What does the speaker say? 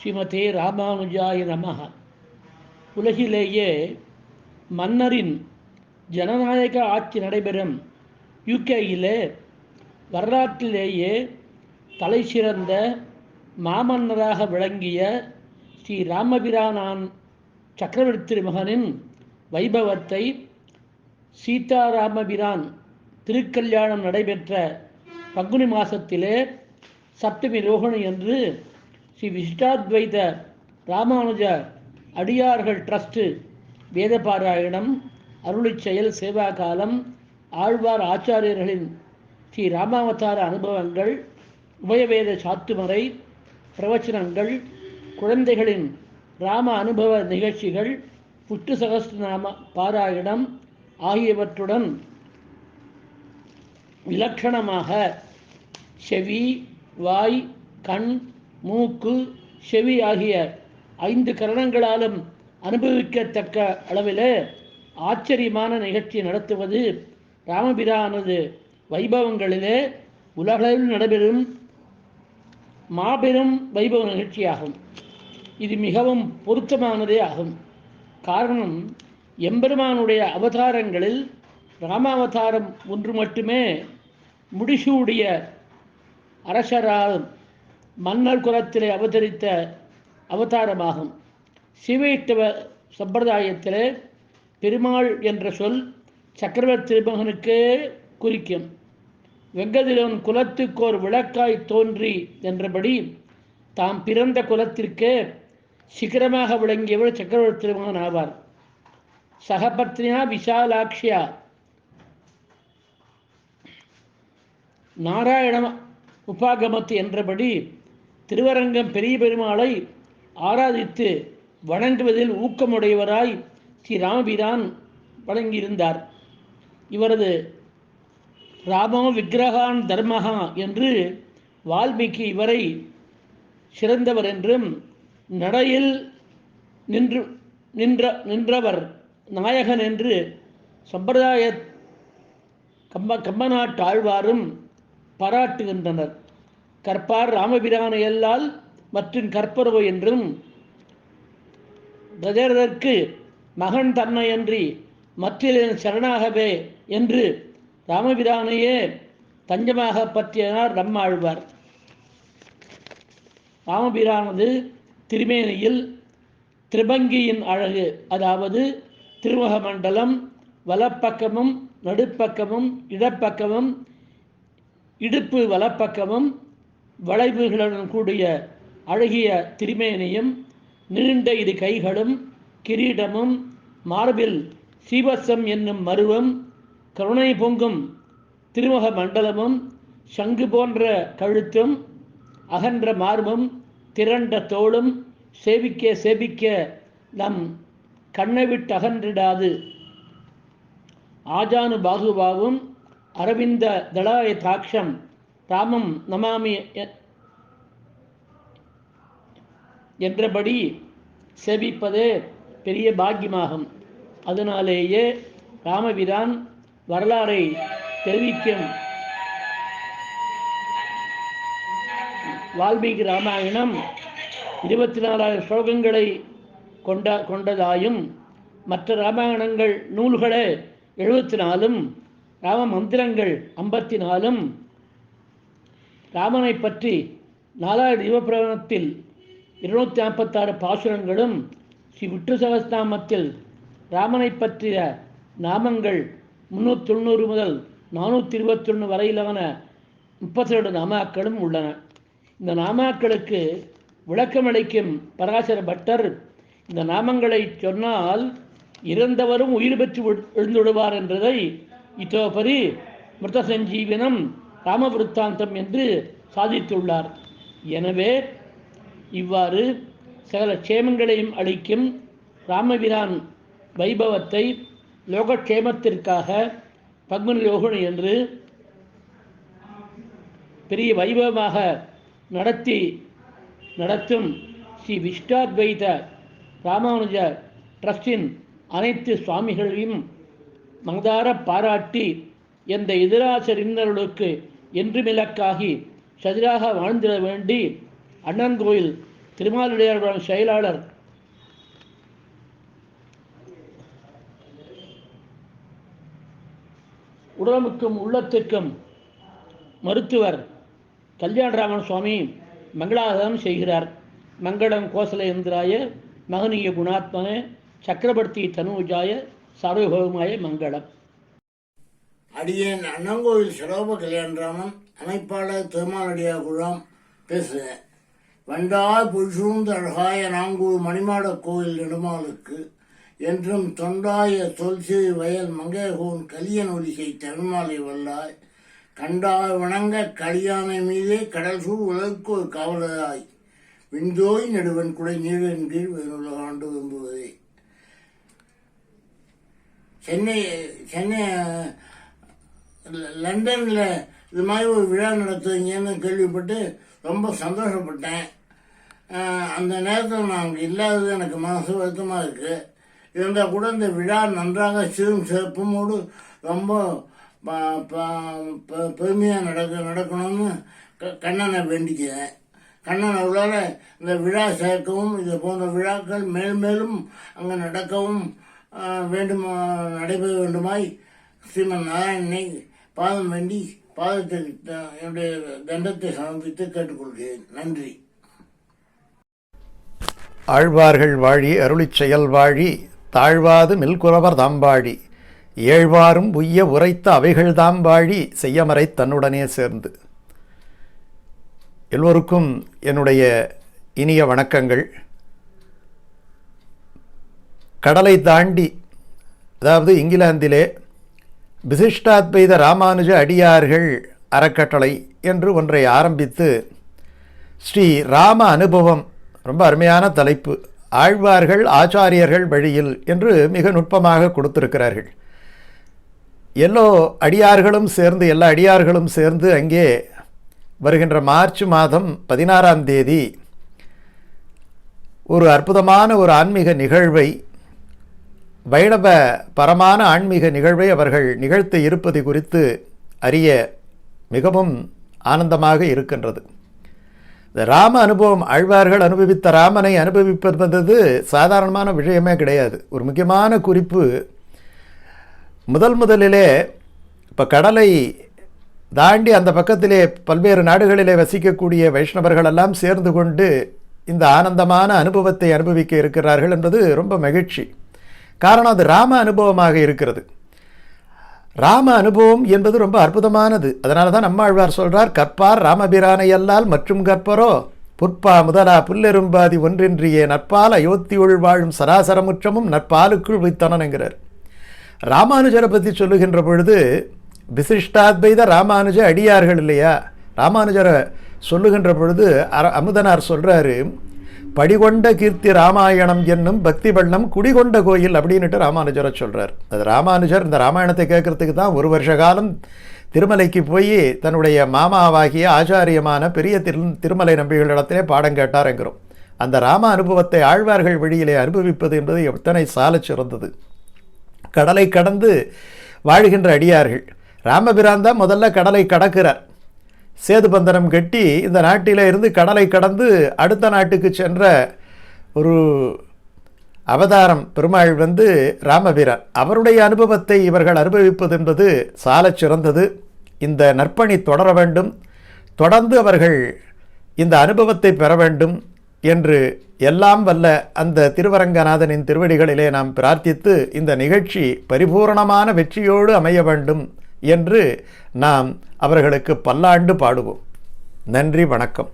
ஸ்ரீமதே ராமானுஜாய நமஹ. உலகிலேயே மன்னரின் ஜனநாயக ஆட்சி நடைபெறும் யூகேயிலே வரலாற்றிலேயே தலை சிறந்த மாமன்னராக விளங்கிய ஸ்ரீ ராமபிரானான் சக்கரவர்த்தி திருமகனின் வைபவத்தை சீதாராமபிரான் திருக்கல்யாணம் நடைபெற்ற பங்குனி மாதத்திலே சப்தமி ரோகிணி என்று ஸ்ரீ விசிஷ்டாத்வைத ராமானுஜ அடியார்கள் ட்ரஸ்ட் வேதபாராயணம் அருளிச் செயல் சேவா காலம் ஆழ்வார் ஆச்சாரியர்களின் ஸ்ரீ ராமாவதார அனுபவங்கள் உபயவேத சாத்துமறை பிரவச்சனங்கள் குழந்தைகளின் ராம அனுபவ நிகழ்ச்சிகள் விஷ்ணு சகஸ்ரநாம பாராயணம் ஆகியவற்றுடன் இலக்கணமாக செவி, வாய், கண், மூக்கு, செவி ஆகிய 5 கரணங்களாலும் அனுபவிக்கத்தக்க அளவில் ஆச்சரியமான நிகழ்ச்சி நடத்துவது ராமபிரானது வைபவங்களிலே உலகளவில் நடைபெறும் மாபெரும் வைபவ நிகழ்ச்சியாகும். இது மிகவும் பொருத்தமானதே ஆகும். காரணம், எம்பெருமானுடைய அவதாரங்களில் ராமாவதாரம் ஒன்று மட்டுமே முடிசூடிய அரசரால் மன்னர் குலத்திலே அவதரித்த அவதாரமாகும். சிவைஷ்ணவ சம்பிரதாயத்திலே பெருமாள் என்ற சொல் சக்கரவர்த்தி திருமகனுக்கே குறிக்கும். வெங்கதிலன் குலத்துக்கோர் விளக்காய் தோன்றி என்றபடி தாம் பிறந்த குலத்திற்கே சிகரமாக விளங்கியவர் சக்கரவர்த்தி திருமகன் ஆவார். சகபத்னியா விஷாலாட்சியா நாராயண உபாகமத்து என்றபடி திருவரங்கம் பெரிய பெருமாளை ஆராதித்து வணங்குவதில் ஊக்கமுடையவராய் ஸ்ரீ ராமபிரான் வழங்கியிருந்தார். இவரது ராமோ விக்கிரகான் தர்மஹா என்று வால்மீகி இவரை சிறந்தவர் என்றும், நடையில் நின்றவர் நாயகன் என்று சம்பிரதாய கம்பநாட்டு ஆழ்வாரும் பாராட்டுகின்றனர். கற்பார் ராமபிரானை எல்லால் மற்றும் கற்பரவோ என்றும், தசரதற்கு மகன் தன்மையன்றி மற்றில் சரணாகவே என்று ராமபிரானையே தஞ்சமாக பற்றினார் நம்மாழ்வார். ராமபிரானது திருமேனியில் திரிபங்கியின் அழகு, அதாவது திருமுக மண்டலம் வலப்பக்கமும் நடுப்பக்கமும் இடப்பக்கமும் இடுப்பு வலப்பக்கமும் வளைவுகளுடன் கூடிய அழகிய திருமேனியும் நீண்ட 2 கைகளும் கிரீடமும் மார்பில் சீவசம் என்னும் மருவம் கருணை பொங்கும் திருமுக மண்டலமும் சங்கு போன்ற கழுத்தும் அகன்ற மார்பும் திரண்ட தோளும் சேவிக்க நம் கண்ணை விட்டு அகன்றிடாது ஆஜானு பாகுபாவும் அரவிந்த தளாய தாட்சம் ராமம் நமாமி என்றபடி சேவிப்பதே பெரிய பாக்கியமாகும். அதனாலேயே ராமபிரான் வரலாறை தெரிவிக்கும் வால்மீகி ராமாயணம் 24,000 ஸ்லோகங்களை கொண்டதாயும் மற்ற ராமாயணங்கள் நூல்களே 74, ராம மந்திரங்கள் 54, ராமனை பற்றி 4,000 யுவபிரவணத்தில் 246 பாசுரங்களும், ஸ்ரீ விஷ்ணு சகஸ்ரநாமத்தில் ராமனை பற்றிய நாமங்கள் 390 முதல் 421 வரையிலான 32 நாமாக்களும் உள்ளன. இந்த நாமாக்களுக்கு விளக்கமளிக்கும் பராசர பட்டர், இந்த நாமங்களை சொன்னால் இறந்தவரும் உயிர் பெற்று எழுந்துவிடுவார் என்றதை இத்தோபரி மிருத சஞ்சீவனம் ராமவிருத்தாந்தம் என்று சாதித்துள்ளார். எனவே இவ்வாறு சகல க்ஷேமங்களையும் அளிக்கும் ராமபிரான் வைபவத்தை லோகக்ஷேமத்திற்காக பங்குனி ரோகிணி என்று பெரிய வைபவமாக நடத்தும் ஸ்ரீ விசிஷ்டாத்வைத ராமானுஜ ட்ரஸ்டின் அனைத்து சுவாமிகளையும் மனதார பாராட்டி எந்த எதிராசரின்னர்களுக்கு என்றும் இலக்காகி சதிராக வாழ்ந்திட வேண்டி அண்ணன் கோயில் திருமாலுடையார் செயலாளர் உடலுக்கும் உள்ளத்திற்கும் மருத்துவர் கல்யாணராமன் சுவாமி மங்களாதாரம் செய்கிறார். மங்களம் கோசலேந்திராய மகனீய குணாத்மனே சக்கரவர்த்தி தனூஜாய சார்வபௌமாய மங்களம். அடியேன் அண்ணங்கோயில் சிரோப கல்யாணராமன், அமைப்பாளர் திருமாலடியார் குழாம் பேசுகிறேன். வண்டாய் புல்சூழ்ந்த அழகாய நாங்கூர் மணிமாடக் கோயில் நெடுமாலுக்கு என்றும் தொண்டாய தொல்சிறு வயல் மங்கையகோன் கலியன் ஒலிசை தருமாலை வல்லாய் கண்டாய் வணங்க கலியானை மீதே கடல் சூழ் உலகுக்கு ஒரு காவலராய் விண்டோய் நெடுவன் குடை நீரின் கீழ் வேறுள்ள ஆண்டு விரும்புவதே. சென்னை லண்டனில் இது மாதிரி ஒரு விழா நடத்துவீங்கன்னு கேள்விப்பட்டு ரொம்ப சந்தோஷப்பட்டேன். அந்த நேரத்தில் நான் அங்கே இல்லாதது எனக்கு மனசு வருத்தமாக இருக்குது. இருந்தால் கூட இந்த விழா நன்றாக சீரும் சிறப்புமோடு ரொம்ப பெருமையாக நடக்கணும்னு கண்ணனை வேண்டிக்கிறேன். கண்ணன் அவர்களால் இந்த விழா சேர்க்கவும் இது போன்ற விழாக்கள் மேலும் அங்கே நடக்கவும் நடைபெற வேண்டுமாய் ஸ்ரீமன் நாராயணனை பாதம் வேண்டி பாதத்தை என்னுடைய தண்டத்தை சமர்ப்பித்து கேட்டுக்கொள்கிறேன். நன்றி. ஆழ்வார்கள் வாழி அருளிச் செயல் வாழி தாழ்வாது மில்குறவர் தாம்பாழி ஏழ்வாரும் உய்ய உரைத்த அவைகள் தாம்பாழி செய்யமறை தன்னுடனே சேர்ந்து. எல்லோருக்கும் என்னுடைய இனிய வணக்கங்கள். கடலை தாண்டி, அதாவது இங்கிலாந்திலே விசிஷ்டாத்வைத ராமானுஜ அடியார்கள் அறக்கட்டளை என்று ஒன்றை ஆரம்பித்து ஸ்ரீ ராம அனுபவம், ரொம்ப அருமையான தலைப்பு, ஆழ்வார்கள் ஆச்சாரியர்கள் வழியில் என்று மிக நுட்பமாக கொடுத்திருக்கிறார்கள். எல்லா அடியார்களும் சேர்ந்து அங்கே வருகின்ற மார்ச் மாதம் 16ஆம் தேதி ஒரு அற்புதமான ஒரு ஆன்மீக நிகழ்வை, வைணவ பரமான ஆன்மீக நிகழ்வை அவர்கள் நிகழ்த்த இருப்பது குறித்து அறிய மிகவும் ஆனந்தமாக இருக்கின்றது. இந்த ராம அனுபவம், ஆழ்வார்கள் அனுபவித்த ராமனை அனுபவிப்பது சாதாரணமான விஷயமே கிடையாது. ஒரு முக்கியமான குறிப்பு, முதலிலே இப்போ கடலை தாண்டி அந்த பக்கத்திலே பல்வேறு நாடுகளிலே வசிக்கக்கூடிய வைஷ்ணவர்கள் எல்லாம் சேர்ந்து கொண்டு இந்த ஆனந்தமான அனுபவத்தை அனுபவிக்க இருக்கிறார்கள் என்பது ரொம்ப மகிழ்ச்சி. காரணம், அது ராம அனுபவமாக இருக்கிறது. ராம அனுபவம் என்பது ரொம்ப அற்புதமானது. அதனால தான் நம்மாழ்வார் சொல்கிறார், கற்பார் ராமபிரானை அல்லால் மற்றும் கற்பரோ புற்பா முதலா புல்லெரும்பாதி ஒன்றின்றியே நற்பால் அயோத்தியுள் வாழும் சராசரமுற்றமும் நற்பாலுக்குள் வைத்தனன் என்கிறார். ராமானுஜரை பற்றி சொல்லுகின்ற பொழுது விசிஷ்டாத்வைத ராமானுஜ அடியார்கள் இல்லையா, ராமானுஜரை சொல்லுகின்ற பொழுது அமுதனார் சொல்கிறாரு, படிகொண்ட கீர்த்தி ராமாயணம் என்னும் பக்தி வெள்ளம் குடிகொண்ட கோயில் அப்படின்னுட்டு ராமானுஜரை சொல்கிறார். அது ராமானுஜர் இந்த ராமாயணத்தை கேட்கறதுக்கு தான் ஒரு வருஷ காலம் திருமலைக்கு போய் தன்னுடைய மாமாவாகிய ஆச்சாரியமான பெரிய திருமலை நம்பிகளிடத்திலே பாடம் கேட்டாருங்கிறோம். அந்த ராம அனுபவத்தை ஆழ்வார்கள் வழியிலே அனுபவிப்பது என்பது எத்தனை சாலச் சிறந்தது. கடலை கடந்து வாழ்கின்ற அடியார்கள், ராமபிரான் தான் முதல்ல கடலை கடக்கிறார். சேது பந்தனம் கட்டி இந்த நாட்டில் இருந்து கடலை கடந்து அடுத்த நாட்டுக்கு சென்ற ஒரு அவதாரம் பெருமாள் ராமபிரான். அவருடைய அனுபவத்தை இவர்கள் அனுபவிப்பது என்பது சாலச் சிறந்தது. இந்த நற்பணி தொடர வேண்டும், தொடர்ந்து அவர்கள் இந்த அனுபவத்தை பெற வேண்டும் என்று எல்லாம் வல்ல அந்த திருவரங்கநாதனின் திருவடிகளிலே நாம் பிரார்த்தித்து இந்த நிகழ்ச்சி பரிபூரணமான வெற்றியோடு அமைய வேண்டும் என்று நாம் அவர்களுக்கு பல்லாண்டு பாடுவோம். நன்றி, வணக்கம்.